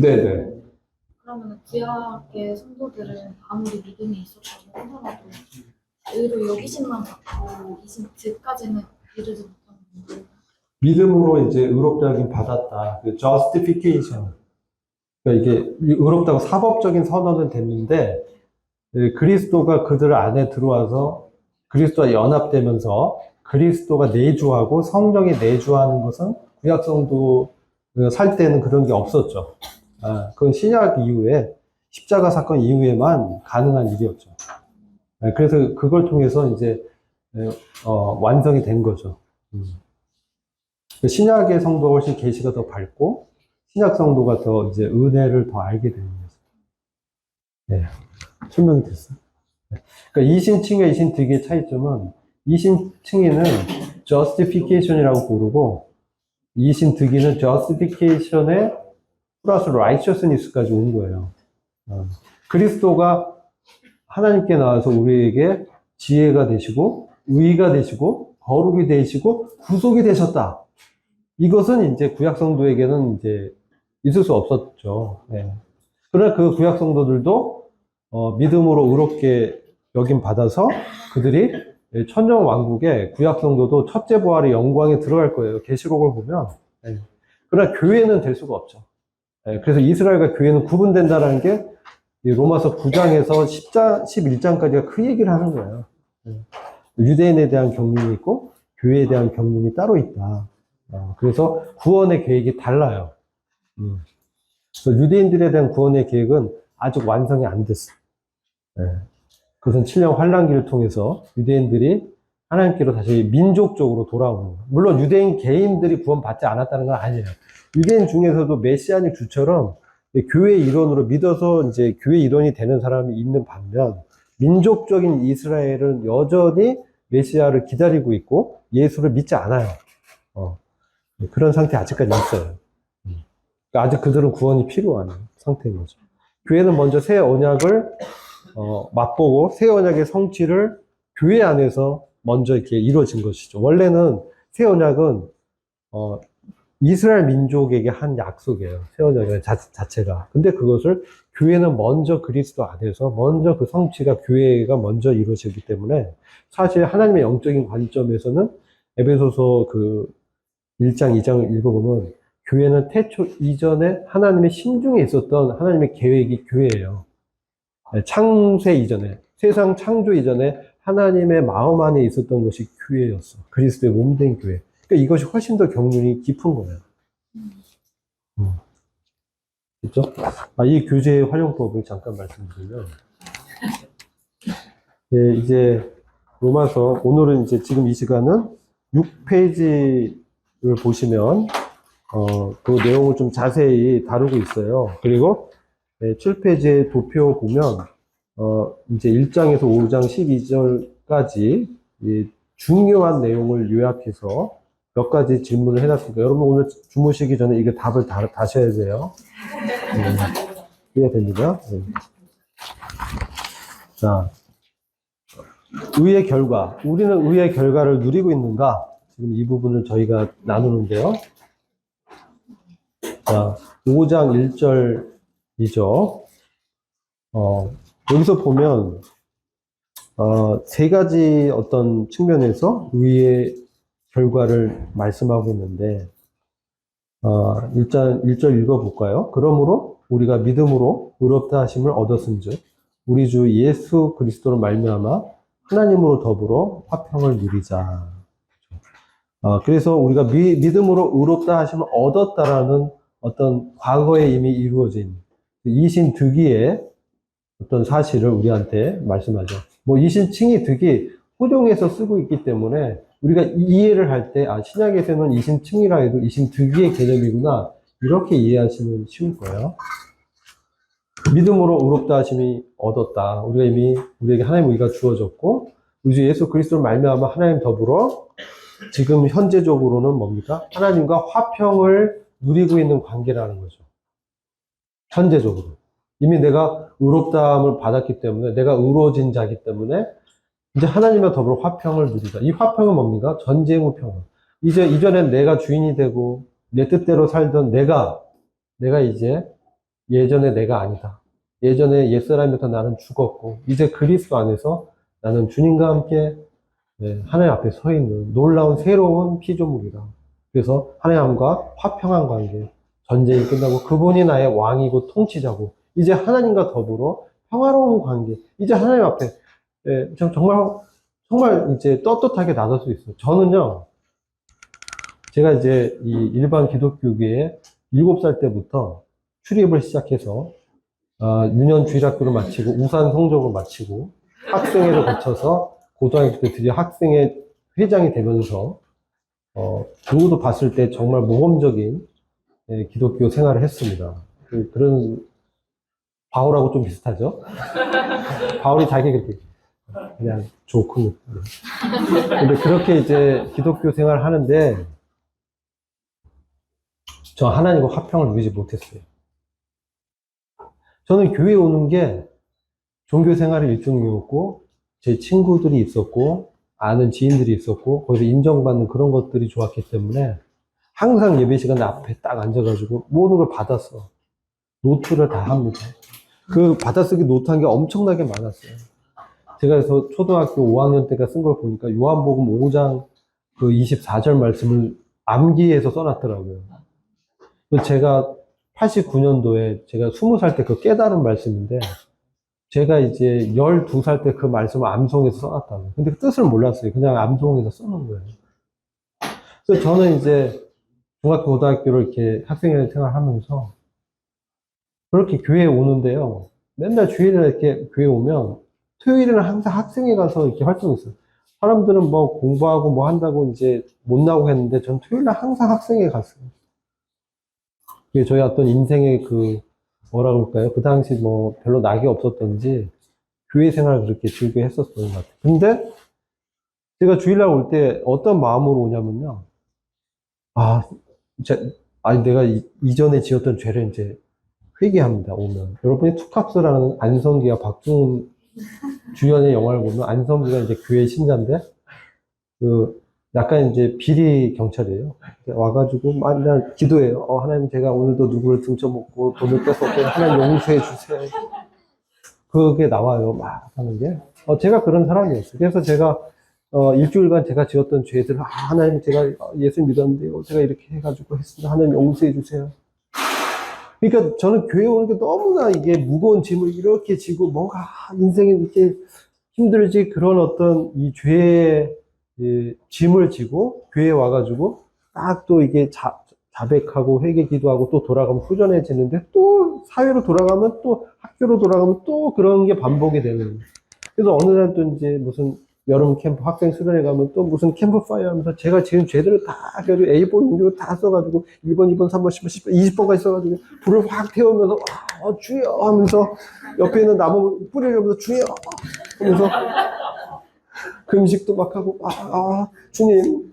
네네. 그러면 구약의 성도들은 아무리 믿음이 있었다고 하더라도 의로 여기심만 받고 이신 즈까지는 이르지 못하는 건가요? 믿음으로 이제 의롭다 하긴 받았다. 그 justification. 그러니까 이게 의롭다고 사법적인 선언은 됐는데, 그리스도가 그들 안에 들어와서 그리스도와 연합되면서 그리스도가 내주하고 성령이 내주하는 것은 구약 성도 살 때는 그런 게 없었죠. 그건 신약 이후에 십자가 사건 이후에만 가능한 일이었죠. 그래서 그걸 통해서 이제 완성이 된 거죠. 신약의 성도가 훨씬 계시가 더 밝고 신약 성도가 더 이제 은혜를 더 알게 되는 거죠. 네, 설명이 됐어요. 그러니까 이신칭과 이신득의 차이점은 이신칭에는 justification이라고 부르고 이신득이는 justification에 플러스 righteousness까지 온 거예요. 그리스도가 하나님께 나와서 우리에게 지혜가 되시고 의가 되시고 거룩이 되시고 구속이 되셨다. 이것은 이제 구약 성도에게는 이제 있을 수 없었죠. 네. 그러나 그 구약 성도들도 믿음으로 의롭게 여김 받아서 그들이 천년 왕국의 구약 성도도 첫째 부활의 영광에 들어갈 거예요. 계시록을 보면. 네. 그러나 교회는 될 수가 없죠. 네. 그래서 이스라엘과 교회는 구분된다는 게 로마서 9장에서 11장까지가 그 얘기를 하는 거예요. 네. 유대인에 대한 경륜이 있고 교회에 대한 경륜이 따로 있다. 그래서 구원의 계획이 달라요. 유대인들에 대한 구원의 계획은 아직 완성이 안 됐어요. 네. 그것은 7년 환란기를 통해서 유대인들이 하나님께로 다시 민족적으로 돌아오는 거예요. 물론 유대인 개인들이 구원받지 않았다는 건 아니에요. 유대인 중에서도 메시아닉 주처럼 교회 일원으로 믿어서 이제 교회 일원이 되는 사람이 있는 반면 민족적인 이스라엘은 여전히 메시아를 기다리고 있고 예수를 믿지 않아요. 그런 상태 아직까지 있어요. 그러니까 아직 그들은 구원이 필요한 상태인 거죠. 교회는 먼저 새 언약을 맛보고 새 언약의 성취를 교회 안에서 먼저 이렇게 이루어진 것이죠. 원래는 새 언약은 이스라엘 민족에게 한 약속이에요. 새 언약의 자체가. 근데 그것을 교회는 먼저 그리스도 안에서 먼저 그 성취가 교회가 먼저 이루어지기 때문에 사실 하나님의 영적인 관점에서는 에베소서 그 1장, 2장을 읽어보면 교회는 태초 이전에 하나님의 심중에 있었던 하나님의 계획이 교회예요. 창세 이전에, 세상 창조 이전에 하나님의 마음 안에 있었던 것이 교회였어. 그리스도의 몸된 교회. 그러니까 이것이 훨씬 더 경륜이 깊은 거예요. 그렇죠? 이 교제의 활용법을 잠깐 말씀드리면, 예, 이제 로마서 오늘은 이제 지금 이 시간은 6페이지를 보시면 그 내용을 좀 자세히 다루고 있어요. 그리고 7페이지의 도표 보면 이제 1장에서 5장 12절까지 중요한 내용을 요약해서 몇 가지 질문을 해놨으니까 여러분 오늘 주무시기 전에 이게 답을 다시 해야 돼요. 이해됩니다. 네. 자, 의의 결과. 우리는 의의 결과를 누리고 있는가? 지금 이 부분을 저희가 나누는데요. 자, 5장 1절이죠. 여기서 보면, 세 가지 어떤 측면에서 의의 결과를 말씀하고 있는데, 일단 1절 읽어볼까요? 그러므로 우리가 믿음으로 의롭다 하심을 얻었은즉, 우리 주 예수 그리스도로 말미암아 하나님으로 더불어 화평을 누리자. 그래서 우리가 믿음으로 의롭다 하심을 얻었다라는 어떤 과거에 이미 이루어진 이신득이의 어떤 사실을 우리한테 말씀하죠. 뭐 이신칭이 득이 호종에서 쓰고 있기 때문에 우리가 이해를 할 때 신약에서는 이신칭이라 해도 이신득이의 개념이구나 이렇게 이해하시면 쉬울 거예요. 믿음으로 의롭다 하심이 얻었다. 우리가 이미 우리에게 하나님의 의가 주어졌고 우리 주 예수 그리스도를 말미암아 하나님 더불어 지금 현재적으로는 뭡니까? 하나님과 화평을 누리고 있는 관계라는 거죠. 현재적으로. 이미 내가 의롭다함을 받았기 때문에 내가 의로워진 자이기 때문에 이제 하나님과 더불어 화평을 누리자. 이 화평은 뭡니까? 전쟁의 평화. 이전엔 내가 주인이 되고 내 뜻대로 살던 내가 내가 이제 예전에 내가 아니다. 예전에 옛사람이었던 나는 죽었고, 이제 그리스도 안에서 나는 주님과 함께 하나님 앞에 서 있는 놀라운 새로운 피조물이다. 그래서 하나님과 화평한 관계, 전쟁이 끝나고 그분이 나의 왕이고 통치자고, 이제 하나님과 더불어 평화로운 관계, 이제 하나님 앞에 정말 이제 떳떳하게 나설 수 있어요. 저는요, 제가 이제 이 일반 기독교계에 7살 때부터 출입을 시작해서 유년 주일학교를 마치고 우산 성적을 마치고 학생회를 거쳐서 고등학교 때 드디어 학생회 회장이 되면서 누구도 봤을 때 정말 모범적인 기독교 생활을 했습니다. 그런 바울하고 좀 비슷하죠? 바울이 자기 그렇게 그냥 좋고 근데 그렇게 이제 기독교 생활을 하는데 저 하나님과 화평을 누리지 못했어요. 저는 교회에 오는 게 종교 생활의 일종이었고 제 친구들이 있었고 아는 지인들이 있었고 거기서 인정받는 그런 것들이 좋았기 때문에 항상 예배 시간에 앞에 딱 앉아가지고 모든 걸 받았어. 노트를 다 합니다. 그 받아쓰기 노트한 게 엄청나게 많았어요. 제가 그래서 초등학교 5학년 때가 쓴 걸 보니까 요한복음 5장 그 24절 말씀을 암기해서 써놨더라고요. 제가 89년도에 제가 20살 때 그 깨달은 말씀인데 제가 이제 12살 때 그 말씀을 암송해서 써놨다고. 근데 그 뜻을 몰랐어요. 그냥 암송해서 써놓은 거예요. 그래서 저는 이제 중학교, 고등학교를 이렇게 학생회 생활하면서 그렇게 교회에 오는데요. 맨날 주일에 이렇게 교회 오면 토요일에는 항상 학생회 가서 이렇게 활동했어요. 사람들은 뭐 공부하고 뭐 한다고 이제 못 나오고 했는데 전 토요일날 항상 학생회 갔어요. 그게 저희 어떤 인생의 그 뭐라 그럴까요? 그 당시 뭐 별로 낙이 없었던지 교회 생활을 그렇게 즐겨 했었던 것 같아요. 근데 제가 주일날 올 때 어떤 마음으로 오냐면요. 아, 아니 내가 이전에 지었던 죄를 이제 회개합니다. 오면 여러분이 투캅스라는 안성기와 박중훈 주연의 영화를 보면 안성기가 이제 교회 신자인데 그 약간 이제 비리 경찰이에요. 와가지고 맨날 기도해요. 하나님 제가 오늘도 누구를 등쳐먹고 돈을 뺏었고 하나님 용서해 주세요. 그게 나와요. 막 하는 게. 제가 그런 사람이었어요. 그래서 제가 일주일간 제가 지었던 죄들 하나님 제가 예수 믿었는데요. 제가 이렇게 해가지고 했습니다. 하나님 용서해 주세요. 그러니까 저는 교회 오는 게 너무나 이게 무거운 짐을 이렇게 지고 뭔가 인생에 이렇게 힘들지 그런 어떤 이 죄의 짐을 지고 교회에 와가지고 딱 또 이게 자백하고 회개 기도하고 또 돌아가면 후련해지는데 또 사회로 돌아가면 또 학교로 돌아가면 또 그런 게 반복이 되는 거예요. 그래서 어느 날 또 이제 무슨 여름 캠프 학생 수련회 가면 또 무슨 캠프파이어 하면서 제가 지은 죄들을 다 해가지고 A4 용지로 다 써가지고 1번, 2번, 3번, 10번, 10번, 20번까지 써가지고 불을 확 태우면서 주여 하면서 옆에 있는 나무 뿌리려면서 주여 하면서 금식도 막 하고 주님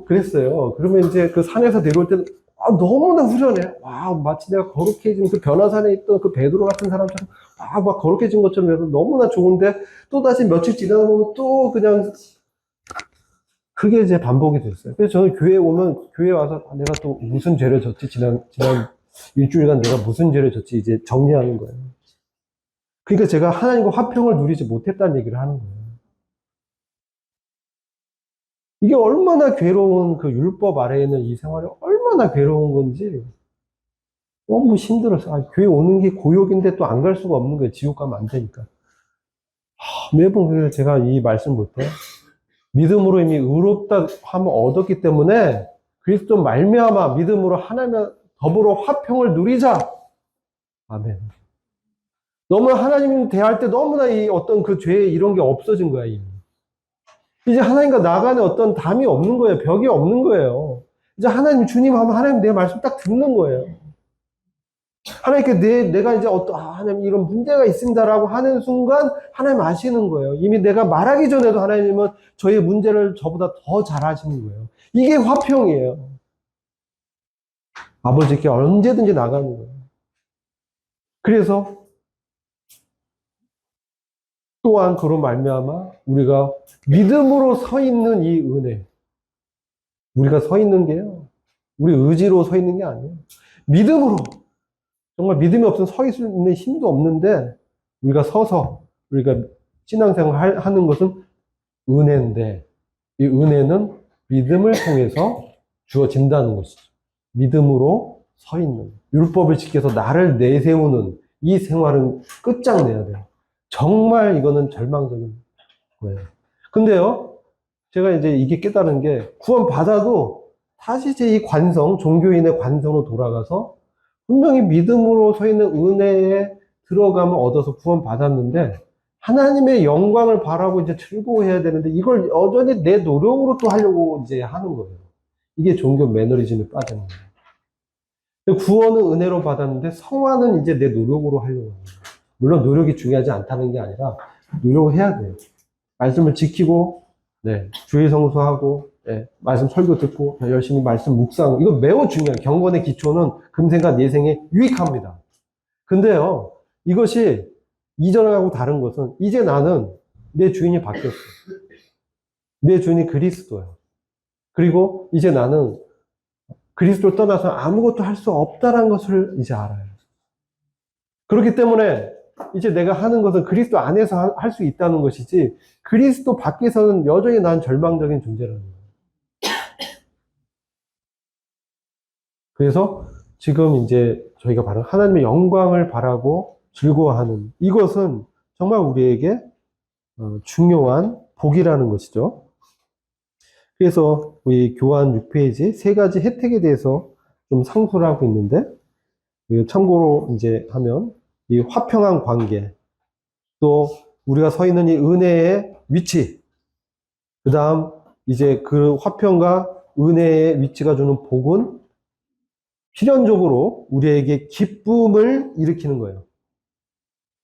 그랬어요. 그러면 이제 그 산에서 내려올 때는 너무나 후련해. 마치 내가 거룩해진 그 변화산에 있던 그 베드로 같은 사람처럼 막 거룩해진 것처럼 해서 너무나 좋은데 또다시 며칠 지나다 보면 또 그냥 그게 이제 반복이 됐어요. 그래서 저는 교회에 오면 교회에 와서 내가 또 무슨 죄를 졌지 지난 일주일간 내가 무슨 죄를 졌지 이제 정리하는 거예요. 그러니까 제가 하나님과 화평을 누리지 못했다는 얘기를 하는 거예요. 이게 얼마나 괴로운 그 율법 아래에 있는 이 생활이 얼마나 괴로운 건지 너무 힘들어서 교회 오는 게 고역인데 또 안 갈 수가 없는 거예요. 지옥 가면 안 되니까. 매번 그래서 제가 이 말씀 볼 때 믿음으로 이미 의롭다 함을 얻었기 때문에 그리스도 말미암아 믿음으로 하나님과 더불어 화평을 누리자. 아멘. 너무 하나님 대할 때 너무나 이 어떤 그 죄 이런 게 없어진 거야 이미. 이제 하나님과 나간에 어떤 담이 없는 거예요. 벽이 없는 거예요. 이제 하나님 주님 하면 하나님 내 말씀 딱 듣는 거예요. 하나님께 내가 이제 하나님 이런 문제가 있습니다라고 하는 순간 하나님 아시는 거예요. 이미 내가 말하기 전에도 하나님은 저의 문제를 저보다 더 잘 아시는 거예요. 이게 화평이에요. 아버지께 언제든지 나가는 거예요. 그래서 또한 그로 말미암아 우리가 믿음으로 서 있는 이 은혜, 우리가 서 있는 게요, 우리 의지로 서 있는 게 아니에요. 믿음으로. 정말 믿음이 없으면 서 있는 힘도 없는데, 우리가 서서, 우리가 신앙생활 하는 것은 은혜인데, 이 은혜는 믿음을 통해서 주어진다는 것이죠. 믿음으로 서 있는. 율법을 지켜서 나를 내세우는 이 생활은 끝장내야 돼요. 정말 이거는 절망적인 거예요. 근데요, 제가 이제 이게 깨달은 게, 구원 받아도 다시 제 이 관성, 종교인의 관성으로 돌아가서 분명히 믿음으로 서 있는 은혜에 들어감을 얻어서 구원 받았는데, 하나님의 영광을 바라고 이제 즐거워해야 되는데, 이걸 여전히 내 노력으로 또 하려고 이제 하는 거예요. 이게 종교 매너리즘에 빠지는 거예요. 구원은 은혜로 받았는데, 성화는 이제 내 노력으로 하려고 하는 거예요. 물론 노력이 중요하지 않다는 게 아니라, 노력을 해야 돼요. 말씀을 지키고, 네, 주일 성수하고, 네, 말씀 설교 듣고, 열심히 말씀 묵상. 이거 매우 중요해요. 경건의 기초는 금생과 예생에 유익합니다. 근데요, 이것이 이전하고 다른 것은, 이제 나는 내 주인이 바뀌었어. 내 주인이 그리스도예요. 그리고 이제 나는 그리스도를 떠나서 아무것도 할 수 없다는 것을 이제 알아요. 그렇기 때문에 이제 내가 하는 것은 그리스도 안에서 할 수 있다는 것이지, 그리스도 밖에서는 여전히 난 절망적인 존재라는 거예요. 그래서 지금 이제 저희가 바로 하나님의 영광을 바라고 즐거워하는 이것은 정말 우리에게 중요한 복이라는 것이죠. 그래서 우리 교환 6페이지 세 가지 혜택에 대해서 좀 상소를 하고 있는데, 참고로 이제 하면 이 화평한 관계, 또 우리가 서 있는 이 은혜의 위치, 그 다음 이제 그 화평과 은혜의 위치가 주는 복은 필연적으로 우리에게 기쁨을 일으키는 거예요.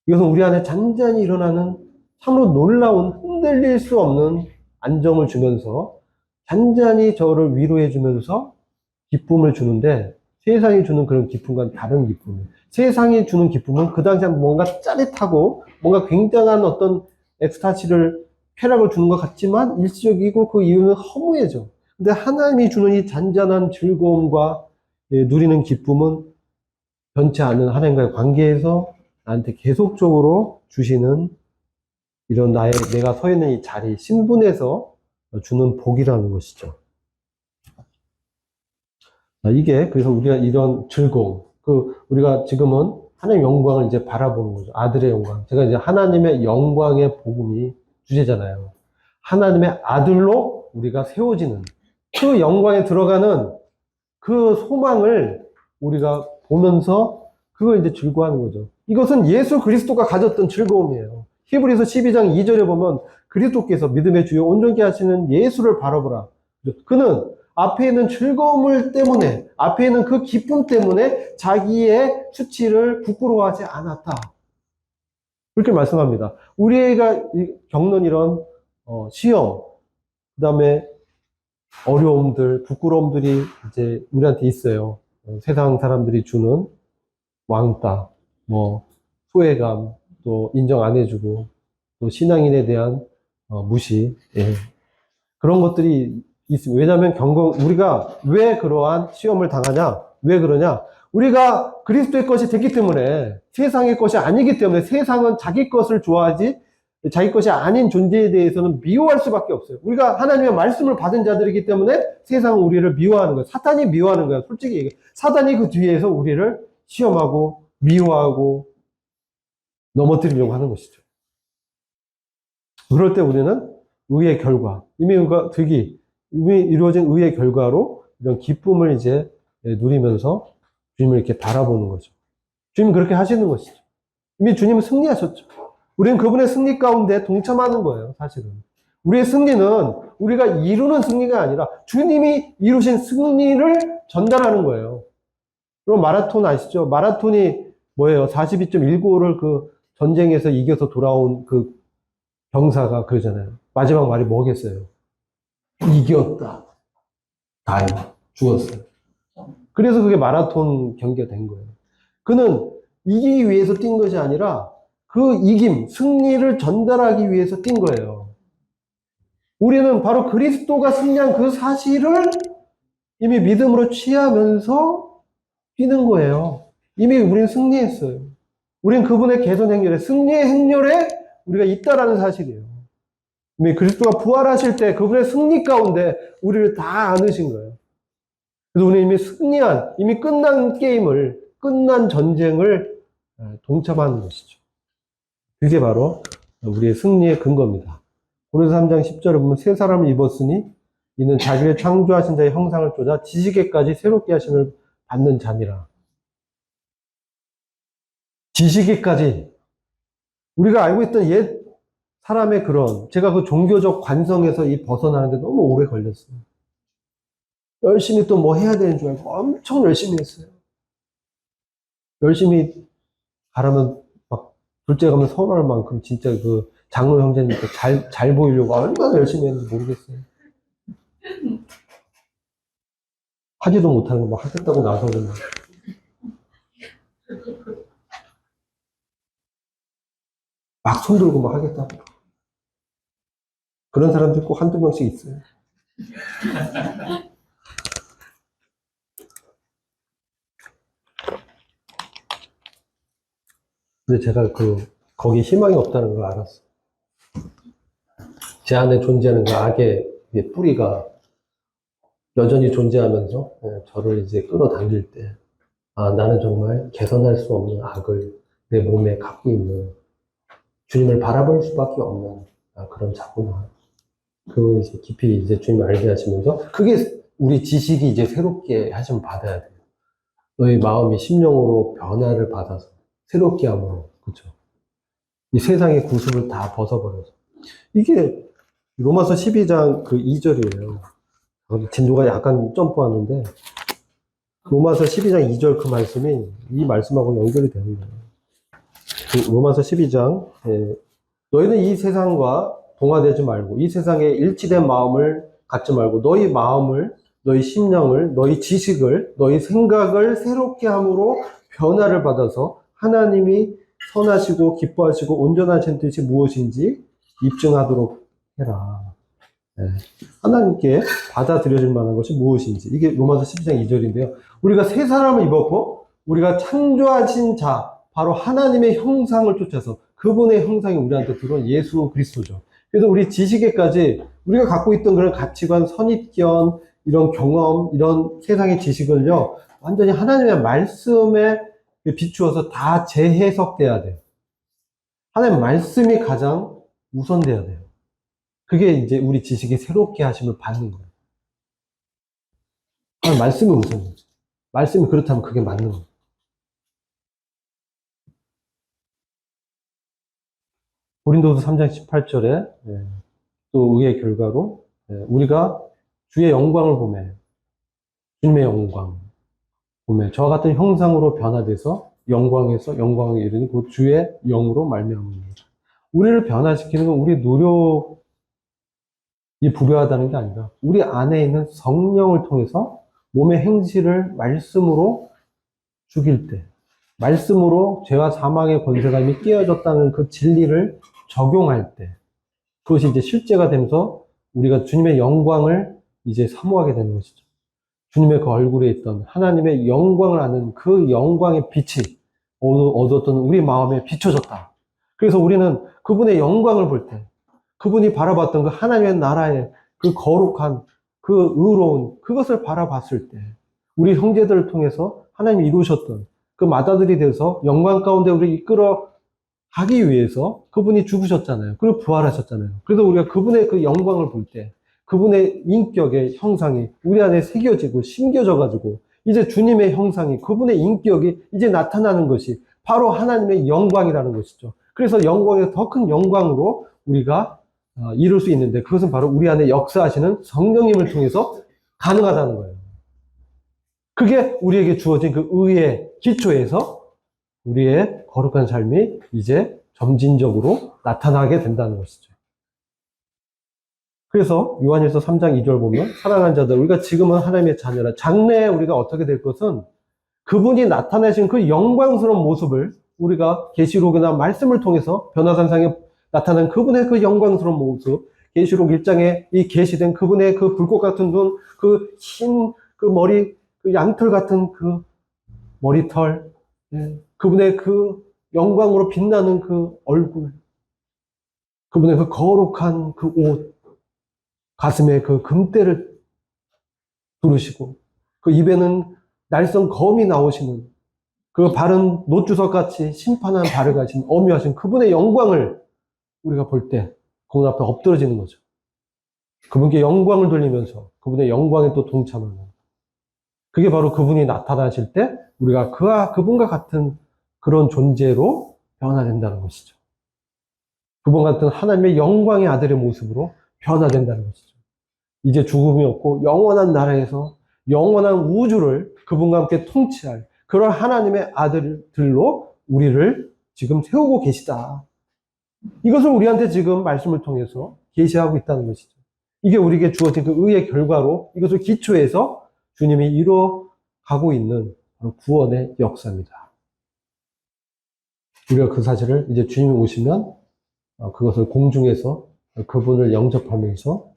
이것은 우리 안에 잔잔히 일어나는 참으로 놀라운 흔들릴 수 없는 안정을 주면서 잔잔히 저를 위로해 주면서 기쁨을 주는데, 세상이 주는 그런 기쁨과는 다른 기쁨이에요. 세상이 주는 기쁨은 그 당시에 뭔가 짜릿하고 뭔가 굉장한 어떤 엑스타시를 쾌락을 주는 것 같지만 일시적이고 그 이유는 허무해져. 근데 하나님이 주는 이 잔잔한 즐거움과 누리는 기쁨은 변치 않은 하나님과의 관계에서 나한테 계속적으로 주시는 이런 내가 서 있는 이 자리, 신분에서 주는 복이라는 것이죠. 이게, 그래서 우리가 이런 즐거움, 우리가 지금은 하나님의 영광을 이제 바라보는 거죠. 아들의 영광. 제가 이제 하나님의 영광의 복음이 주제잖아요. 하나님의 아들로 우리가 세워지는 그 영광에 들어가는 그 소망을 우리가 보면서 그걸 이제 즐거워하는 거죠. 이것은 예수 그리스도가 가졌던 즐거움이에요. 히브리서 12장 2절에 보면 그리스도께서 믿음의 주요 온전케 하시는 예수를 바라보라. 그는 앞에 있는 즐거움을 때문에, 앞에 있는 그 기쁨 때문에 자기의 수치를 부끄러워하지 않았다. 그렇게 말씀합니다. 우리가 겪는 이런 시험, 그 다음에 어려움들, 부끄러움들이 이제 우리한테 있어요. 세상 사람들이 주는 왕따, 소외감, 또 인정 안 해주고, 또 신앙인에 대한 무시, 예. 그런 것들이 있습니다. 왜냐하면 우리가 왜 그러한 시험을 당하냐? 왜 그러냐? 우리가 그리스도의 것이 됐기 때문에, 세상의 것이 아니기 때문에, 세상은 자기 것을 좋아하지 자기 것이 아닌 존재에 대해서는 미워할 수밖에 없어요. 우리가 하나님의 말씀을 받은 자들이기 때문에 세상은 우리를 미워하는 거예요. 사탄이 미워하는 거예요. 솔직히 얘기해. 사탄이 그 뒤에서 우리를 시험하고 미워하고 넘어뜨리려고 하는 것이죠. 그럴 때 우리는 의의 결과, 이미 이루어진 의의 결과로 이런 기쁨을 이제 누리면서 주님을 이렇게 바라보는 거죠. 주님은 그렇게 하시는 것이죠. 이미 주님은 승리하셨죠. 우리는 그분의 승리 가운데 동참하는 거예요, 사실은. 우리의 승리는 우리가 이루는 승리가 아니라 주님이 이루신 승리를 전달하는 거예요. 그럼 마라톤 아시죠? 마라톤이 뭐예요? 42.195를 그 전쟁에서 이겨서 돌아온 그 병사가 그러잖아요. 마지막 말이 뭐겠어요? 이겼다. 다행, 죽었어요. 그래서 그게 마라톤 경기가 된 거예요. 그는 이기기 위해서 뛴 것이 아니라 그 이김, 승리를 전달하기 위해서 뛴 거예요. 우리는 바로 그리스도가 승리한 그 사실을 이미 믿음으로 취하면서 뛰는 거예요. 이미 우리는 승리했어요. 우리는 그분의 개선 행렬에, 승리의 행렬에 우리가 있다라는 사실이에요. 이미 그리스도가 부활하실 때 그분의 승리 가운데 우리를 다 안으신 거예요. 그래서 우리는 이미 승리한, 이미 끝난 게임을, 끝난 전쟁을 동참하는 것이죠. 그게 바로 우리의 승리의 근거입니다. 고린도서 3장 10절에 보면 새 사람을 입었으니 이는 자기를 창조하신 자의 형상을 쫓아 지식에까지 새롭게 하심을 받는 자니라. 지식에까지 우리가 알고 있던 옛 사람의 그런 제가 그 종교적 관성에서 이 벗어나는데 너무 오래 걸렸어요. 열심히 또 뭐 해야 되는 줄 알고 엄청 열심히 했어요. 열심히 가라면 막 둘째 가면 서운할 만큼 진짜 그 장로 형제님께 잘 보이려고 얼마나 열심히 했는지 모르겠어요. 하지도 못하는 거 막 하겠다고 나서고 막 손들고 막 하겠다고. 그런 사람들 꼭 한두 명씩 있어요. 근데 제가 거기에 희망이 없다는 걸 알았어요. 제 안에 존재하는 그 악의 뿌리가 여전히 존재하면서 저를 이제 끌어당길 때, 아, 나는 정말 개선할 수 없는 악을 내 몸에 갖고 있는 주님을 바라볼 수밖에 없는 그런 자구나. 그걸 이제 깊이 이제 주님 알게 하시면서 그게 우리 지식이 이제 새롭게 하시면 받아야 돼요. 너희 마음이 심령으로 변화를 받아서 새롭게 함으로, 그렇죠? 이 세상의 구습을 다 벗어버려서 이게 로마서 12장 그 2절이에요. 진도가 약간 점프하는데 로마서 12장 2절 그 말씀이 이 말씀하고 연결이 되는 거예요. 그 로마서 12장 너희는 이 세상과 동화되지 말고 이 세상에 일치된 마음을 갖지 말고 너희 마음을 너희 심령을 너희 지식을 너희 생각을 새롭게 함으로 변화를 받아서 하나님이 선하시고 기뻐하시고 온전하신 뜻이 무엇인지 입증하도록 해라. 하나님께 받아들여질 만한 것이 무엇인지. 이게 로마서 12장 2절인데요. 우리가 새 사람을 입었고 우리가 창조하신 자 바로 하나님의 형상을 쫓아서 그분의 형상이 우리한테 들어온 예수 그리스도죠. 그래서 우리 지식에까지 우리가 갖고 있던 그런 가치관, 선입견, 이런 경험, 이런 세상의 지식을요, 완전히 하나님의 말씀에 비추어서 다 재해석돼야 돼요. 하나님의 말씀이 가장 우선돼야 돼요. 그게 이제 우리 지식이 새롭게 하심을 받는 거예요. 말씀이 우선이죠. 말씀이 그렇다면 그게 맞는 거예요. 고린도서 3장 18절에 또 의의 결과로 우리가 주의 영광을 보매 주님의 영광 보매 저와 같은 형상으로 변화돼서 영광에서 영광에 이르니 곧 주의 영으로 말미암습니다. 우리를 변화시키는 건 우리 노력이 불효하다는 게 아니라 우리 안에 있는 성령을 통해서 몸의 행실을 말씀으로 죽일 때 말씀으로 죄와 사망의 권세가 이미 깨어졌다는 그 진리를 적용할 때 그것이 이제 실제가 되면서 우리가 주님의 영광을 이제 사모하게 되는 것이죠. 주님의 그 얼굴에 있던 하나님의 영광을 아는 그 영광의 빛이 얻었던 우리 마음에 비춰졌다. 그래서 우리는 그분의 영광을 볼 때 그분이 바라봤던 그 하나님의 나라의 그 거룩한 그 의로운 그것을 바라봤을 때 우리 형제들을 통해서 하나님이 이루셨던 그 맏아들이 돼서 영광 가운데 우리를 이끌어 가기 위해서 그분이 죽으셨잖아요. 그리고 부활하셨잖아요. 그래서 우리가 그분의 그 영광을 볼 때 그분의 인격의 형상이 우리 안에 새겨지고 심겨져가지고 이제 주님의 형상이 그분의 인격이 이제 나타나는 것이 바로 하나님의 영광이라는 것이죠. 그래서 영광에서 더 큰 영광으로 우리가 이룰 수 있는데 그것은 바로 우리 안에 역사하시는 성령님을 통해서 가능하다는 거예요. 그게 우리에게 주어진 그 의의 기초에서 우리의 거룩한 삶이 이제 점진적으로 나타나게 된다는 것이죠. 그래서 요한일서 3장 2절 보면 사랑하는 자들 우리가 지금은 하나님의 자녀라 장래에 우리가 어떻게 될 것은 그분이 나타내신 그 영광스러운 모습을 우리가 계시록이나 말씀을 통해서 변화산상에 나타난 그분의 그 영광스러운 모습 계시록 1장에 이 계시된 그분의 그 불꽃 같은 눈, 그 흰 그 머리, 그 양털 같은 그 머리털, 그분의 그 영광으로 빛나는 그 얼굴, 그분의 그 거룩한 그 옷, 가슴에 그 금대를 두르시고, 그 입에는 날선 검이 나오시는, 그 발은 노주석 같이 심판한 발을 가진 엄유하신 그분의 영광을 우리가 볼 때 그분 앞에 엎드러지는 거죠. 그분께 영광을 돌리면서 그분의 영광에 또 동참하는. 그게 바로 그분이 나타나실 때 우리가 그분과 같은 그런 존재로 변화된다는 것이죠. 그분 같은 하나님의 영광의 아들의 모습으로 변화된다는 것이죠. 이제 죽음이 없고 영원한 나라에서 영원한 우주를 그분과 함께 통치할 그런 하나님의 아들들로 우리를 지금 세우고 계시다. 이것을 우리한테 지금 말씀을 통해서 계시하고 있다는 것이죠. 이게 우리에게 주어진 그 의의 결과로 이것을 기초해서 주님이 이루어가고 있는 구원의 역사입니다. 우리가 그 사실을 이제 주님이 오시면 그것을 공중에서 그분을 영접하면서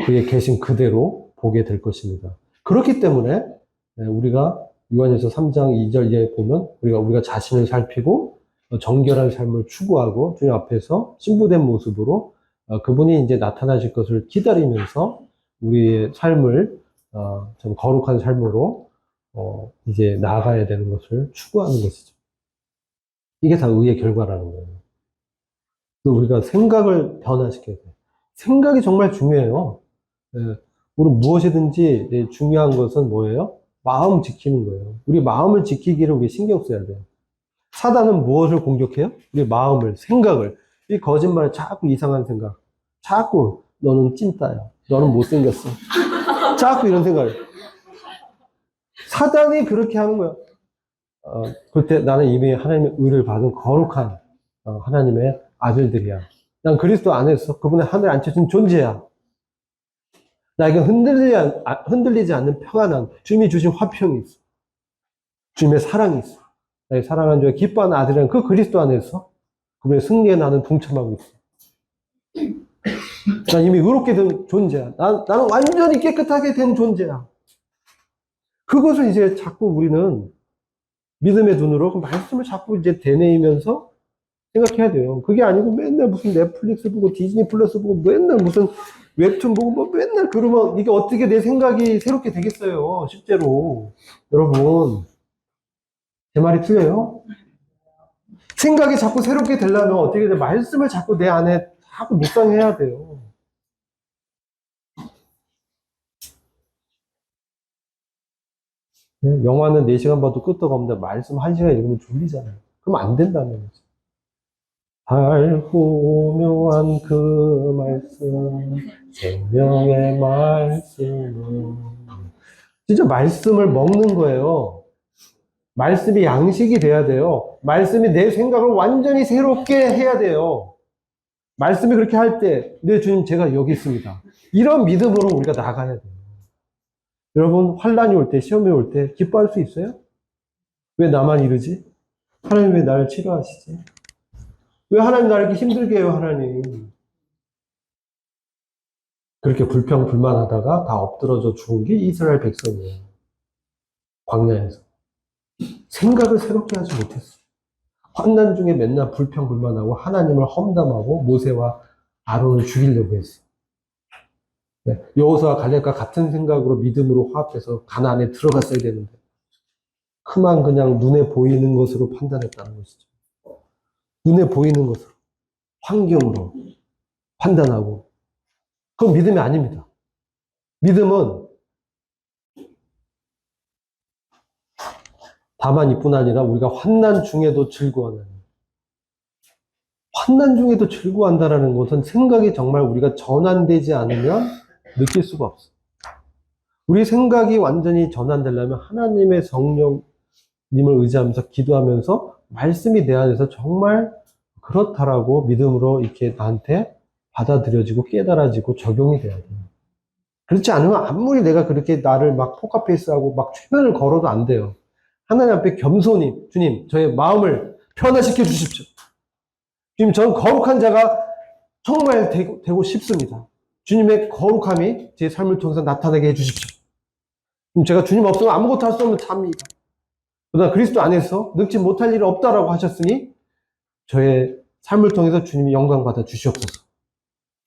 그의 계신 그대로 보게 될 것입니다. 그렇기 때문에 우리가 요한일서 3장 2절에 보면 우리가 자신을 살피고 정결한 삶을 추구하고 주님 앞에서 신부된 모습으로 그분이 이제 나타나실 것을 기다리면서 우리의 삶을 좀 거룩한 삶으로 이제 나아가야 되는 것을 추구하는 것이죠. 이게 다 의의 결과라는 거예요. 또 우리가 생각을 변화시켜야 돼요. 생각이 정말 중요해요. 우리 무엇이든지 중요한 것은 뭐예요? 마음 지키는 거예요. 우리 마음을 지키기를 우리 신경 써야 돼요. 사단은 무엇을 공격해요? 우리 마음을, 생각을. 이 거짓말, 자꾸 이상한 생각. 자꾸 너는 찐따야. 너는 못생겼어. 자꾸 이런 생각을. 사단이 그렇게 하는 거야. 그때 나는 이미 하나님의 의를 받은 거룩한 하나님의 아들들이야. 난 그리스도 안에서 그분의 하늘에 앉혀진 존재야. 나에게 흔들리지 않는 평안한 주님이 주신 화평이 있어. 주님의 사랑이 있어. 나의 사랑하는 주의 기뻐하는 아들이라는 그 그리스도 안에서 그분의 승리에 나는 동참하고 있어. 난 이미 의롭게 된 존재야. 나는 완전히 깨끗하게 된 존재야. 그것을 이제 자꾸 우리는 믿음의 눈으로 그 말씀을 자꾸 이제 되뇌이면서 생각해야 돼요. 그게 아니고 맨날 무슨 넷플릭스 보고 디즈니 플러스 보고 맨날 무슨 웹툰 보고 뭐 맨날 그러면 이게 어떻게 내 생각이 새롭게 되겠어요. 실제로. 여러분, 제 말이 틀려요? 생각이 자꾸 새롭게 되려면 어떻게 돼? 말씀을 자꾸 내 안에 자꾸 묵상해야 돼요. 영화는 4시간 봐도 끄떡 없는데 말씀 1시간 읽으면 졸리잖아요. 그럼 안 된다는 거죠. 달고묘한 그 말씀, 생명의 말씀은 진짜 말씀을 먹는 거예요. 말씀이 양식이 돼야 돼요. 말씀이 내 생각을 완전히 새롭게 해야 돼요. 말씀이 그렇게 할 때, 네 주님 제가 여기 있습니다. 이런 믿음으로 우리가 나가야 돼요. 여러분 환란이 올 때, 시험이 올 때 기뻐할 수 있어요? 왜 나만 이러지? 하나님 왜 나를 치료하시지? 왜 하나님 나를 이렇게 힘들게 해요, 하나님? 그렇게 불평불만하다가 다 엎드러져 죽은 게 이스라엘 백성이에요. 광야에서. 생각을 새롭게 하지 못했어. 환난 중에 맨날 불평불만하고 하나님을 험담하고 모세와 아론을 죽이려고 했어. 네. 여호수아와 갈렙과 같은 생각으로 믿음으로 화합해서 가나안에 들어갔어야 되는데 그만 그냥 눈에 보이는 것으로 판단했다는 것이죠. 눈에 보이는 것으로, 환경으로 판단하고 그건 믿음이 아닙니다. 믿음은 다만 이뿐 아니라 우리가 환난 중에도 즐거워하는, 환난 중에도 즐거워한다는 것은 생각이 정말 우리가 전환되지 않으면 느낄 수가 없어요. 우리 생각이 완전히 전환되려면 하나님의 성령님을 의지하면서 기도하면서 말씀이 내 안에서 정말 그렇다라고 믿음으로 이렇게 나한테 받아들여지고 깨달아지고 적용이 돼야 돼요. 그렇지 않으면 아무리 내가 그렇게 나를 막 포카페이스하고 막 최면을 걸어도 안 돼요. 하나님 앞에 겸손히 주님 저의 마음을 변화시켜 주십시오. 주님 저는 거룩한 자가 정말 되고 싶습니다. 주님의 거룩함이 제 삶을 통해서 나타나게 해 주십시오. 제가 주님 없으면 아무것도 할 수 없는 자입니다. 그러나 그리스도 안에서 늙지 못할 일은 없다라고 하셨으니 저의 삶을 통해서 주님이 영광 받아 주시옵소서.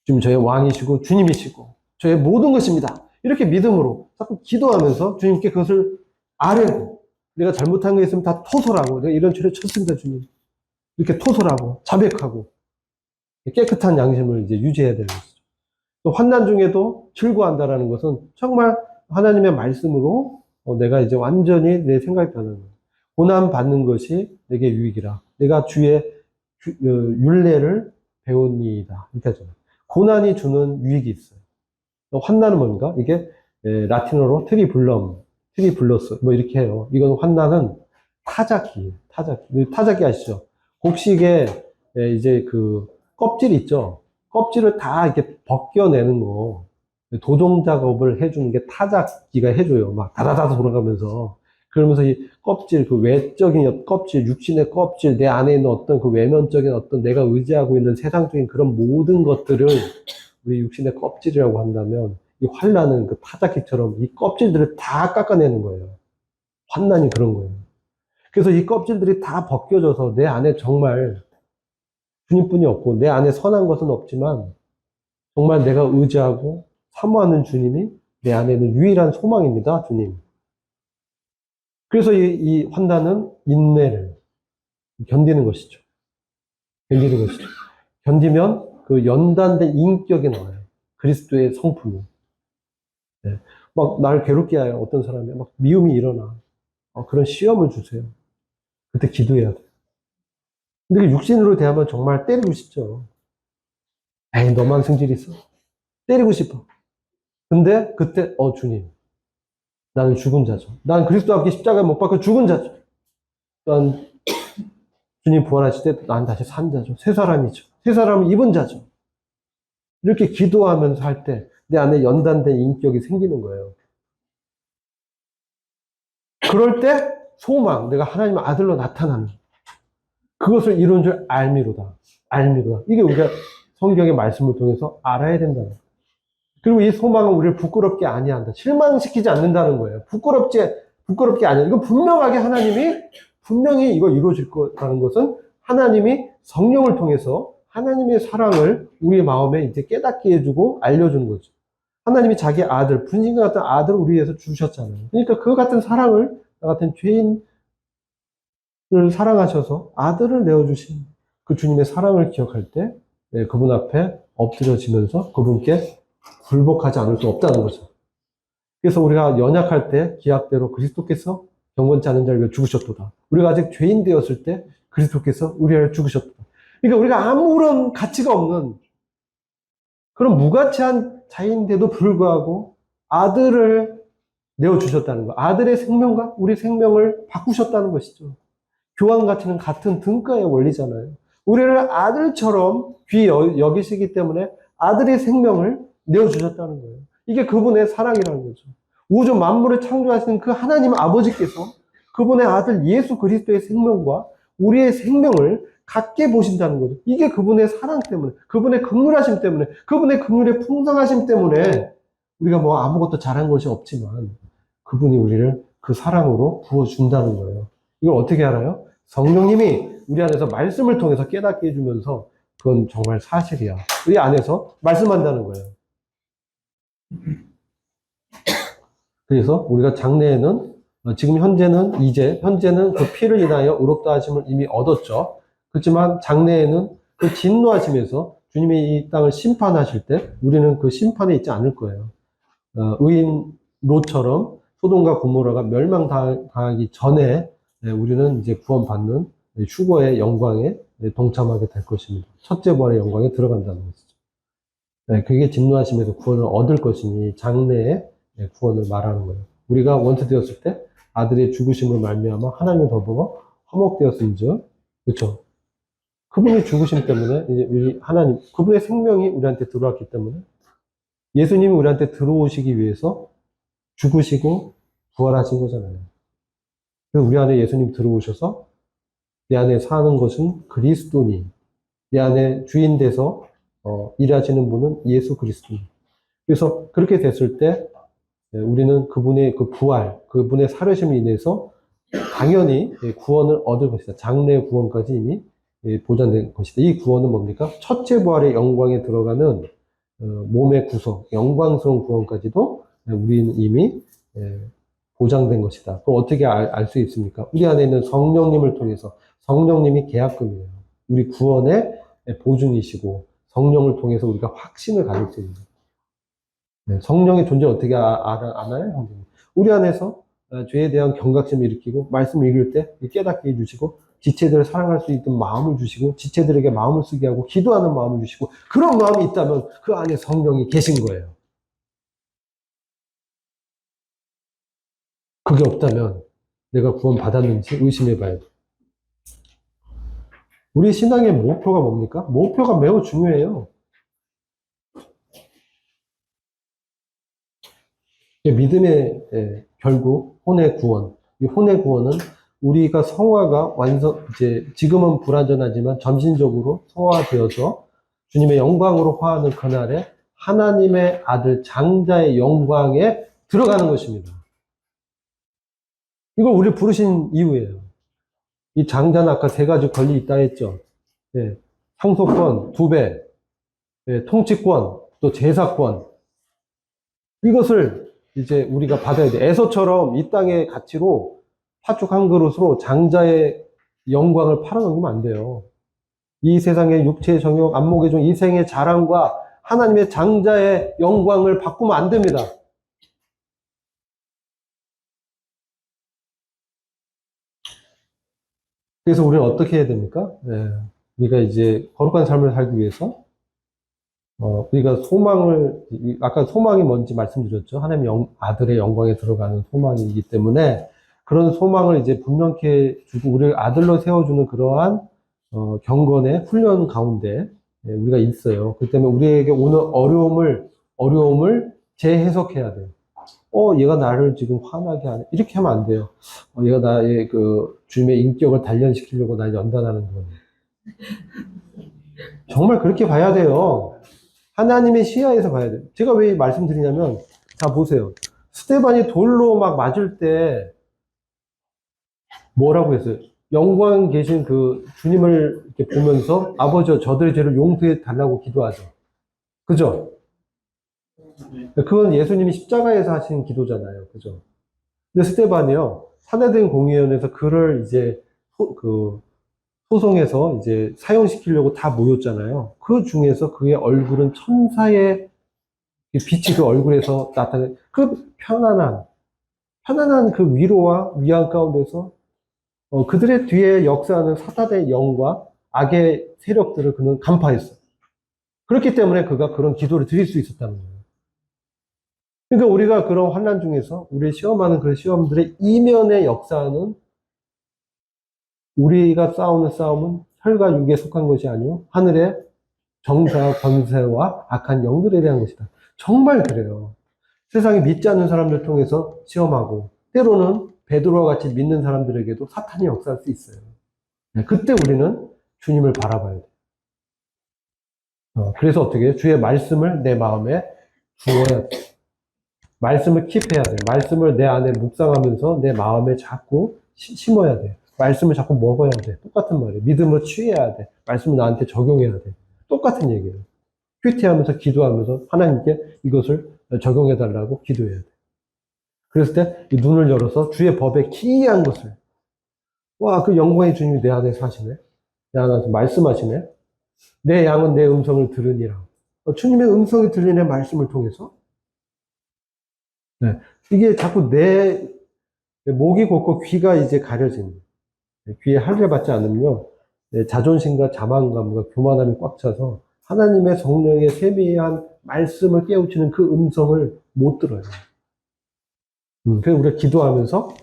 주님 저의 왕이시고 주님이시고 저의 모든 것입니다. 이렇게 믿음으로 자꾸 기도하면서 주님께 그것을 아뢰고, 내가 잘못한 거 있으면 다 토설하고, 내가 이런 죄를 쳤습니다 주님, 이렇게 토설하고 자백하고 깨끗한 양심을 이제 유지해야 되는 것이죠. 또 환난 중에도 즐거워한다라는 것은 정말 하나님의 말씀으로 내가 이제 완전히 내 생각이 변하는 거예요. 고난 받는 것이 내게 유익이라. 내가 주의 율례를 배우니이다. 이렇게 하잖아요. 고난이 주는 유익이 있어요. 환난은 뭡니까? 이게 라틴어로 트리블러스 뭐 이렇게 해요. 이건 환난은 타작기. 타작기 아시죠? 곡식에 이제 그 껍질 있죠? 껍질을 다 이렇게 벗겨내는 거, 도종 작업을 해주는 게 타작기가 해줘요. 막 다다다다 돌아가면서. 그러면서 이 껍질, 그 외적인 껍질, 육신의 껍질, 내 안에 있는 어떤 그 외면적인 어떤 내가 의지하고 있는 세상적인 그런 모든 것들을 우리 육신의 껍질이라고 한다면, 이 환난은 그 타작기처럼 이 껍질들을 다 깎아내는 거예요. 환난이 그런 거예요. 그래서 이 껍질들이 다 벗겨져서 내 안에 정말 주님뿐이 없고 내 안에 선한 것은 없지만 정말 내가 의지하고 사모하는 주님이 내 안에 있는 유일한 소망입니다, 주님. 그래서 이 환난은 인내를 견디는 것이죠. 견디는 것이죠. 견디면 그 연단된 인격이 나와요. 그리스도의 성품이. 네. 막 날 괴롭게 해요. 어떤 사람이 막 미움이 일어나. 그런 시험을 주세요. 그때 기도해야 돼요. 근데 육신으로 대하면 정말 때리고 싶죠. 에이, 너만 승질 있어. 때리고 싶어. 근데 그때, 주님, 나는 죽은 자죠. 난 그리스도와 함께 십자가에 못 박혀 죽은 자죠. 난 주님 부활하실 때 난 다시 산 자죠. 새 사람이죠. 새 사람은 입은 자죠. 이렇게 기도하면서 할 때 내 안에 연단된 인격이 생기는 거예요. 그럴 때 소망, 내가 하나님의 아들로 나타나는 그것을 이룬 줄 알미로다. 알미로다. 이게 우리가 성경의 말씀을 통해서 알아야 된다는 거예요. 그리고 이 소망은 우리를 부끄럽게 아니한다. 실망시키지 않는다는 거예요. 부끄럽게 아니야. 이건 분명하게 분명히 이거 이루어질 거라는 것은 하나님이 성령을 통해서 하나님의 사랑을 우리의 마음에 이제 깨닫게 해주고 알려주는 거죠. 하나님이 자기 아들, 분신과 같은 아들을 우리 위해서 주셨잖아요. 그러니까 그 같은 사랑을, 나 같은 죄인을 사랑하셔서 아들을 내어주신 그 주님의 사랑을 기억할 때 그분 앞에 엎드려지면서 그분께 굴복하지 않을 수 없다는 거죠. 그래서 우리가 연약할 때 기약대로 그리스도께서 경건치 않은 자를 죽으셨도다. 우리가 아직 죄인 되었을 때 그리스도께서 우리를 죽으셨도다. 그러니까 우리가 아무런 가치가 없는 그런 무가치한 자인데도 불구하고 아들을 내어주셨다는 거. 아들의 생명과 우리 생명을 바꾸셨다는 것이죠. 교환 가치는 같은 등가의 원리잖아요. 우리를 아들처럼 귀히 여기시기 때문에 아들의 생명을 내어주셨다는 거예요. 이게 그분의 사랑이라는 거죠. 우주 만물을 창조하신 그 하나님 아버지께서 그분의 아들 예수 그리스도의 생명과 우리의 생명을 같게 보신다는 거죠. 이게 그분의 사랑 때문에, 그분의 긍휼하심 때문에, 그분의 긍휼의 풍성하심 때문에 우리가 뭐 아무것도 잘한 것이 없지만 그분이 우리를 그 사랑으로 부어준다는 거예요. 이걸 어떻게 알아요? 성령님이 우리 안에서 말씀을 통해서 깨닫게 해주면서 그건 정말 사실이야. 우리 안에서 말씀한다는 거예요. 그래서 우리가 장래에는 지금 현재는 그 피를 인하여 의롭다 하심을 이미 얻었죠. 그렇지만 장래에는 그 진노하심에서 주님이 이 땅을 심판하실 때 우리는 그 심판에 있지 않을 거예요. 의인 롯처럼 소돔과 고모라가 멸망당하기 전에 우리는 이제 구원받는 휴거의 영광에 동참하게 될 것입니다. 첫째 부활의 영광에 들어간다는 것이죠. 그게 진노하심에서 구원을 얻을 것이니 장래에 구원을 말하는 거예요. 우리가 원수되었을 때 아들의 죽으심을 말미암아 하나님의 더불어 화목되었음즉, 그렇죠? 그분의 죽으심 때문에 이제 우리 하나님, 그분의 생명이 우리한테 들어왔기 때문에 예수님이 우리한테 들어오시기 위해서 죽으시고 부활하신 거잖아요. 그래서 우리 안에 예수님 들어오셔서 내 안에 사는 것은 그리스도니, 내 안에 주인 돼서 일하시는 분은 예수 그리스도니. 그래서 그렇게 됐을 때 우리는 그분의 그 부활, 그분의 살으심을 인해서 당연히 구원을 얻을 것이다. 장래 구원까지 이미 보장된 것이다. 이 구원은 뭡니까? 첫째 부활의 영광에 들어가는 몸의 구속, 영광스러운 구원까지도 우리는 이미 보장된 것이다. 그럼 어떻게 알 수 있습니까? 우리 안에 있는 성령님을 통해서, 성령님이 계약금이에요. 우리 구원의 보증이시고 성령을 통해서 우리가 확신을 가질 수 있는 거예요. 성령의 존재를 어떻게 아나요? 형제님? 우리 안에서 죄에 대한 경각심을 일으키고 말씀을 읽을 때 깨닫게 해주시고 지체들을 사랑할 수 있는 마음을 주시고 지체들에게 마음을 쓰게 하고 기도하는 마음을 주시고 그런 마음이 있다면 그 안에 성령이 계신 거예요. 그게 없다면 내가 구원 받았는지 의심해 봐야 돼. 우리 신앙의 목표가 뭡니까? 목표가 매우 중요해요. 믿음의 결국 혼의 구원. 이 혼의 구원은 우리가 성화가 지금은 불완전하지만 점진적으로 성화되어서 주님의 영광으로 화하는 그날에 하나님의 아들 장자의 영광에 들어가는 것입니다. 이걸 우리 부르신 이유예요. 이 장자는 아까 세 가지 권리 있다 했죠. 상속권 2배, 통치권, 또 제사권. 이것을 이제 우리가 받아야 돼. 에서처럼 이 땅의 가치로 팥죽 한 그릇으로 장자의 영광을 팔아넘기면 안 돼요. 이 세상의 육체의 정욕, 안목의 종, 이 생의 자랑과 하나님의 장자의 영광을 바꾸면 안 됩니다. 그래서 우리는 어떻게 해야 됩니까? 우리가 이제 거룩한 삶을 살기 위해서 우리가 아까 소망이 뭔지 말씀드렸죠. 하나님의 아들의 영광에 들어가는 소망이기 때문에 그런 소망을 이제 분명히 주고 우리를 아들로 세워주는 그러한 경건의 훈련 가운데 우리가 있어요. 그 때문에 우리에게 오는 어려움을 재해석해야 돼요. 얘가 나를 지금 화나게 하네. 이렇게 하면 안 돼요. 얘가 나의 주님의 인격을 단련시키려고 날 연단하는 거예요. 정말 그렇게 봐야 돼요. 하나님의 시야에서 봐야 돼요. 제가 왜 말씀드리냐면, 자, 보세요. 스데반이 돌로 막 맞을 때, 뭐라고 했어요? 영광 계신 그 주님을 이렇게 보면서, 아버지여, 저들의 죄를 용서해 달라고 기도하죠. 그죠? 그건 예수님이 십자가에서 하신 기도잖아요. 그죠? 근데 스데반이요, 산헤드린 공의원에서 그를 이제, 소송에서 이제 사형시키려고 다 모였잖아요. 그 중에서 그의 얼굴은 천사의 빛이 그 얼굴에서 나타나는 그 편안한 그 위로와 위안 가운데서 그들의 뒤에 역사하는 사탄의 영과 악의 세력들을 그는 간파했어요. 그렇기 때문에 그가 그런 기도를 드릴 수 있었다는 거예요. 그러니까 우리가 그런 환난 중에서 우리 시험하는 그런 시험들의 이면에 역사하는 우리가 싸우는 싸움은 혈과 육에 속한 것이 아니요 하늘의 정사, 권세와 악한 영들에 대한 것이다. 정말 그래요. 세상에 믿지 않는 사람들 통해서 시험하고 때로는 베드로와 같이 믿는 사람들에게도 사탄이 역사할 수 있어요. 그때 우리는 주님을 바라봐야 돼요. 그래서 어떻게 해요? 주의 말씀을 내 마음에 두어야 돼요. 말씀을 킵해야 돼요. 말씀을 내 안에 묵상하면서 내 마음에 자꾸 심어야 돼요. 말씀을 자꾸 먹어야 돼. 똑같은 말이에요. 믿음으로 취해야 돼. 말씀을 나한테 적용해야 돼. 똑같은 얘기예요. 큐티하면서 기도하면서 하나님께 이것을 적용해달라고 기도해야 돼. 그랬을 때 이 눈을 열어서 주의 법에 기이한 것을 그 영광의 주님이 내 안에서 하시네. 내 안에서 말씀하시네. 내 양은 내 음성을 들으니라. 주님의 음성이 들리는 말씀을 통해서 이게 자꾸 내 목이 곧고 귀가 이제 가려지는 귀에 할례 받지 않으면요 자존심과 자만감과 교만함이 꽉 차서 하나님의 성령의 세미한 말씀을 깨우치는 그 음성을 못 들어요. 그래서 우리가 기도하면서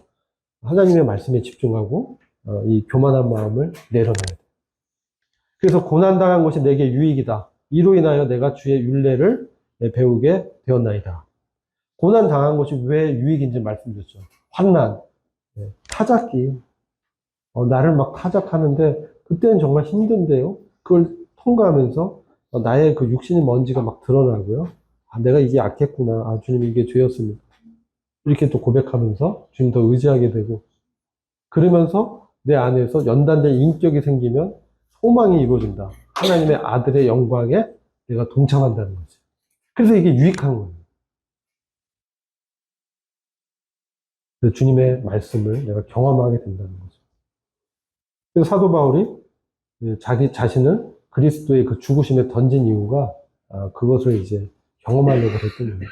하나님의 말씀에 집중하고 이 교만한 마음을 내려놔야 돼. 그래서 고난당한 것이 내게 유익이다. 이로 인하여 내가 주의 율례를 배우게 되었나이다. 고난당한 것이 왜 유익인지 말씀드렸죠. 환난, 타작기. 나를 막 타작하는데 그때는 정말 힘든데요. 그걸 통과하면서 나의 그 육신의 먼지가 막 드러나고요. 내가 이게 약했구나. 주님 이게 죄였습니다. 이렇게 또 고백하면서 주님 더 의지하게 되고 그러면서 내 안에서 연단된 인격이 생기면 소망이 이루어진다. 하나님의 아들의 영광에 내가 동참한다는 거지. 그래서 이게 유익한 거예요. 그래서 주님의 말씀을 내가 경험하게 된다는 거죠. 그래서 사도 바울이 자기 자신을 그리스도의 그 죽으심에 던진 이유가 그것을 이제 경험하려고 했던 거예요.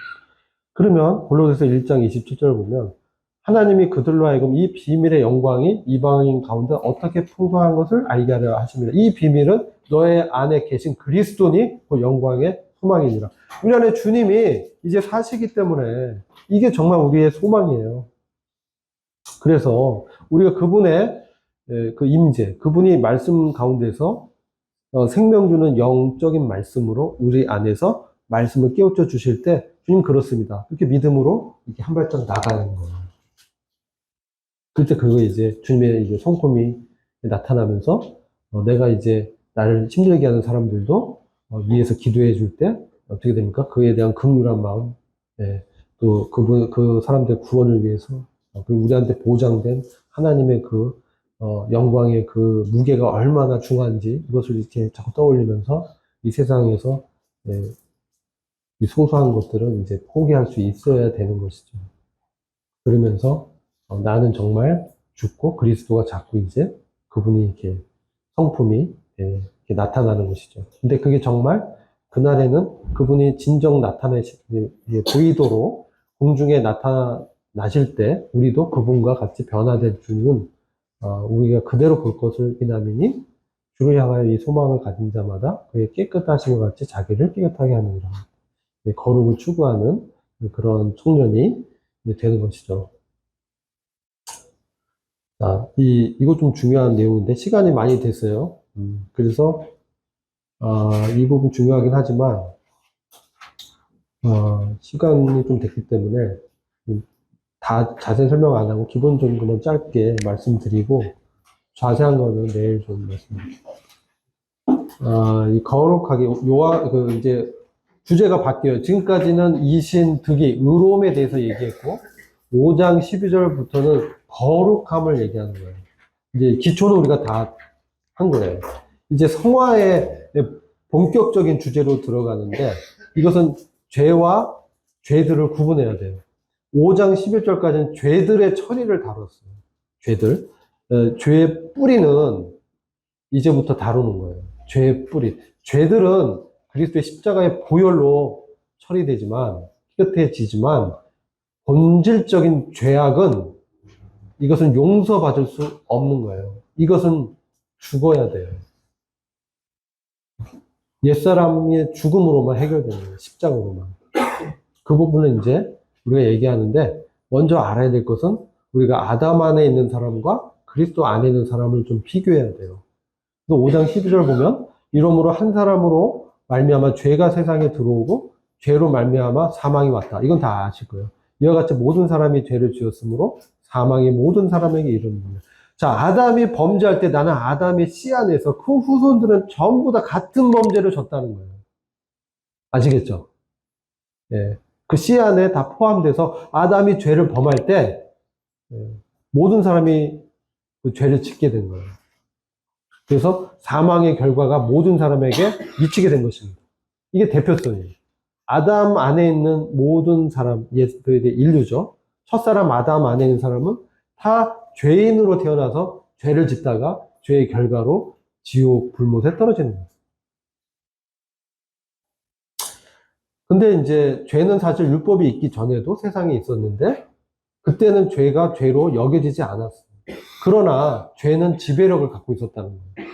그러면 골로새서 1장 27절을 보면 하나님이 그들로 하여금 이 비밀의 영광이 이방인 가운데 어떻게 풍성한 것을 알게 하려 하십니다. 이 비밀은 너의 안에 계신 그리스도니 그 영광의 소망이니라. 우리 안에 주님이 이제 사시기 때문에 이게 정말 우리의 소망이에요. 그래서 우리가 그분의 그 임재, 그분이 말씀 가운데서 생명 주는 영적인 말씀으로 우리 안에서 말씀을 깨우쳐 주실 때 주님 그렇습니다. 그렇게 믿음으로 이렇게 한 발짝 나가는 거예요. 그때 그거 이제 주님의 이제 성품이 나타나면서 내가 이제 나를 힘들게 하는 사람들도 위에서 기도해 줄 때 어떻게 됩니까? 그에 대한 긍휼한 마음, 또 그 사람들의 구원을 위해서 그리고 우리한테 보장된 하나님의 그 영광의 그 무게가 얼마나 중요한지 이것을 이렇게 자꾸 떠올리면서 이 세상에서 이 소소한 것들은 이제 포기할 수 있어야 되는 것이죠. 그러면서 나는 정말 죽고 그리스도가 자꾸 이제 그분이 이렇게 성품이 이렇게 나타나는 것이죠. 근데 그게 정말 그날에는 그분이 진정 보이도록 공중에 나타나실 때 우리도 그분과 같이 변화될 줄은 우리가 그대로 볼 것을 이남이니 주를 향하여 이 소망을 가진 자마다 그의 깨끗하심과 같이 자기를 깨끗하게 하느니라. 거룩을 추구하는 그런 청년이 되는 것이죠. 자, 이거 좀 중요한 내용인데, 시간이 많이 됐어요. 그래서, 이 부분 중요하긴 하지만, 시간이 좀 됐기 때문에, 다 자세히 설명 안 하고, 기본적인 것만 짧게 말씀드리고, 자세한 거는 내일 좀 말씀드릴게요. 이 거룩하게, 이제, 주제가 바뀌어요. 지금까지는 이신, 득이, 의로움에 대해서 얘기했고, 5장 12절부터는 거룩함을 얘기하는 거예요. 이제 기초는 우리가 다 한 거예요. 이제 성화의 본격적인 주제로 들어가는데 이것은 죄와 죄들을 구분해야 돼요. 5장 11절까지는 죄들의 처리를 다뤘어요. 죄들. 죄의 뿌리는 이제부터 다루는 거예요. 죄의 뿌리. 죄들은 그리스도의 십자가의 보혈로 처리되지만, 깨끗해지지만, 본질적인 죄악은 이것은 용서받을 수 없는 거예요. 이것은 죽어야 돼요. 옛사람의 죽음으로만 해결되는 거예요. 십자가로만. 그 부분은 이제 우리가 얘기하는데 먼저 알아야 될 것은 우리가 아담 안에 있는 사람과 그리스도 안에 있는 사람을 좀 비교해야 돼요. 그래서 5장 12절 보면 이러므로 한 사람으로 말미암아 죄가 세상에 들어오고 죄로 말미암아 사망이 왔다. 이건 다 아실 거예요. 이와 같이 모든 사람이 죄를 지었으므로 사망이 모든 사람에게 이르는구나. 자, 아담이 범죄할 때 나는 아담의 씨 안에서 그 후손들은 전부 다 같은 범죄를 졌다는 거예요. 아시겠죠? 예. 그 씨 안에 다 포함돼서 아담이 죄를 범할 때 모든 사람이 그 죄를 짓게 된 거예요. 그래서 사망의 결과가 모든 사람에게 미치게 된 것입니다. 이게 대표성이에요. 아담 안에 있는 모든 사람, 인류죠. 첫사람 아담 안에 있는 사람은 다 죄인으로 태어나서 죄를 짓다가 죄의 결과로 지옥 불못에 떨어지는 거예요. 근데 이제 죄는 사실 율법이 있기 전에도 세상에 있었는데 그때는 죄가 죄로 여겨지지 않았어요. 그러나 죄는 지배력을 갖고 있었다는 거예요.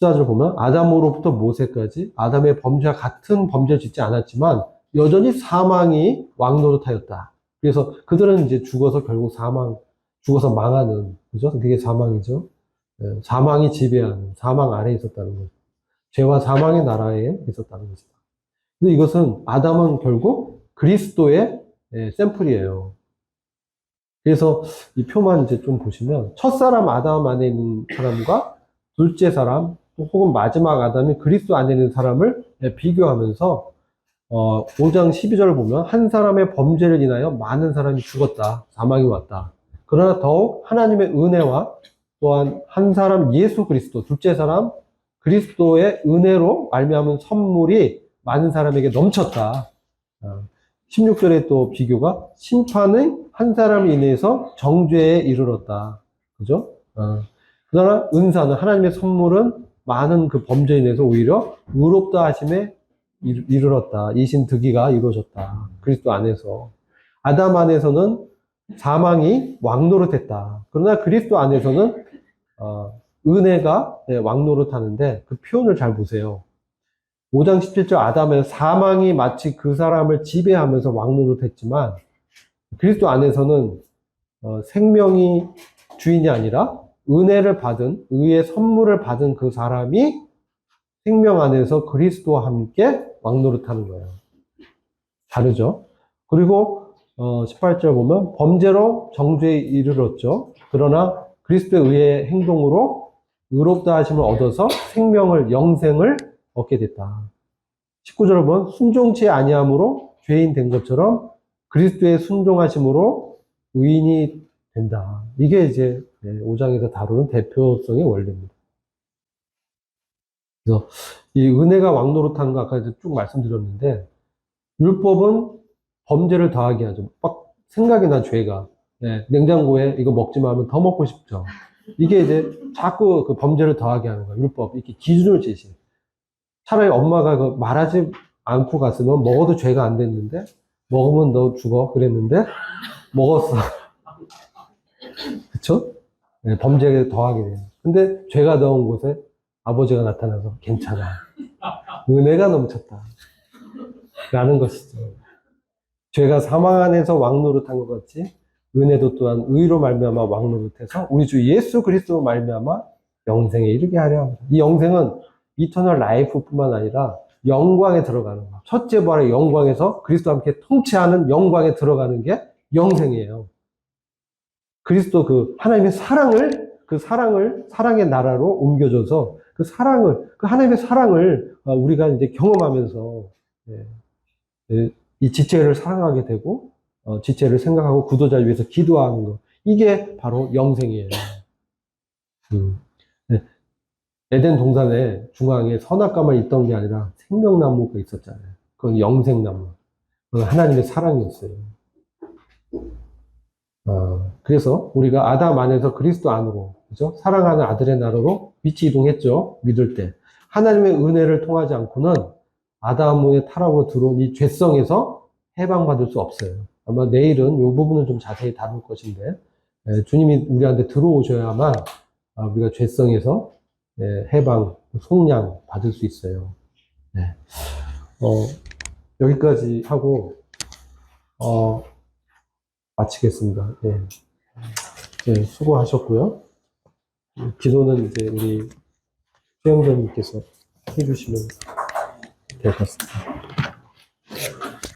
14절 보면 아담으로부터 모세까지 아담의 범죄와 같은 범죄를 짓지 않았지만 여전히 사망이 왕노릇하였다. 그래서 그들은 이제 죽어서 결국 죽어서 망하는, 그죠? 그게 사망이죠. 사망이 지배하는, 사망 아래에 있었다는 거죠. 죄와 사망의 나라에 있었다는 것이다. 근데 이것은 아담은 결국 그리스도의 샘플이에요. 그래서 이 표만 이제 좀 보시면 첫사람 아담 안에 있는 사람과 둘째 사람 혹은 마지막 아담이 그리스도 안에 있는 사람을 비교하면서 5장 12절을 보면 한 사람의 범죄를 인하여 많은 사람이 죽었다. 사망이 왔다. 그러나 더욱 하나님의 은혜와 또한 한 사람 예수 그리스도, 둘째 사람 그리스도의 은혜로 말미암은 선물이 많은 사람에게 넘쳤다. 16절에 또 비교가 심판의 한 사람에 인해서 정죄에 이르렀다. 그죠? 그러나 은사는 하나님의 선물은 많은 그 범죄에 인해서 오히려 의롭다 하심에 이르렀다. 이신 득이가 이루어졌다. 그리스도 안에서. 아담 안에서는 사망이 왕노릇했다. 그러나 그리스도 안에서는 은혜가 왕노릇하는데 그 표현을 잘 보세요. 5장 17절 아담에서 사망이 마치 그 사람을 지배하면서 왕노릇했지만 그리스도 안에서는 생명이 주인이 아니라 은혜를 받은 의의 선물을 받은 그 사람이 생명 안에서 그리스도와 함께 왕노릇하는 거예요. 다르죠? 그리고 18절 보면 범죄로 정죄에 이르렀죠. 그러나 그리스도의 의의 행동으로 의롭다 하심을 얻어서 생명을 영생을 얻게 됐다. 19절을 보면 순종치 아니함으로 죄인 된 것처럼 그리스도의 순종하심으로 의인이 된다. 이게 이제 5장에서 다루는 대표성의 원리입니다. 그래서 이 은혜가 왕노릇하는 거 아까 쭉 말씀드렸는데 율법은 범죄를 더하게 하죠. 막 생각이 나 죄가. 냉장고에 이거 먹지마 하면 더 먹고 싶죠. 이게 이제 자꾸 그 범죄를 더하게 하는 거예요. 율법. 이렇게 기준을 제시해. 차라리 엄마가 그 말하지 않고 갔으면 먹어도 죄가 안 됐는데 먹으면 너 죽어 그랬는데 먹었어. 그쵸? 범죄를 더하게 돼요. 근데 죄가 넣은 곳에 아버지가 나타나서 괜찮아. 은혜가 넘쳤다. 라는 것이죠. 죄가 사망 안에서 왕노릇한 것 같이 은혜도 또한 의로 말미암아 왕노릇해서 우리 주 예수 그리스도 말미암아 영생에 이르게 하려 합니다. 이 영생은 이터널 라이프뿐만 아니라 영광에 들어가는 거. 첫째 부활의 영광에서 그리스도와 함께 통치하는 영광에 들어가는 게 영생이에요. 그리스도 그 하나님의 사랑의 나라로 옮겨줘서 그 하나님의 사랑을 우리가 이제 경험하면서 이 지체를 사랑하게 되고 지체를 생각하고 구도자를 위해서 기도하는 거. 이게 바로 영생이에요. 에덴 동산의 중앙에 선악과만 있던 게 아니라 생명나무가 있었잖아요. 그건 영생나무. 그건 하나님의 사랑이었어요. 그래서 우리가 아담 안에서 그리스도 안으로, 그죠? 사랑하는 아들의 나라로 위치 이동했죠. 믿을 때. 하나님의 은혜를 통하지 않고는 아담의 타락으로 들어온 이 죄성에서 해방받을 수 없어요. 아마 내일은 이 부분을 좀 자세히 다룰 것인데, 주님이 우리한테 들어오셔야만 우리가 죄성에서 해방, 속량 받을 수 있어요. 여기까지 하고, 마치겠습니다. 수고하셨고요. 기도는 이제 우리 수영자님께서 해주시면 될 것 같습니다.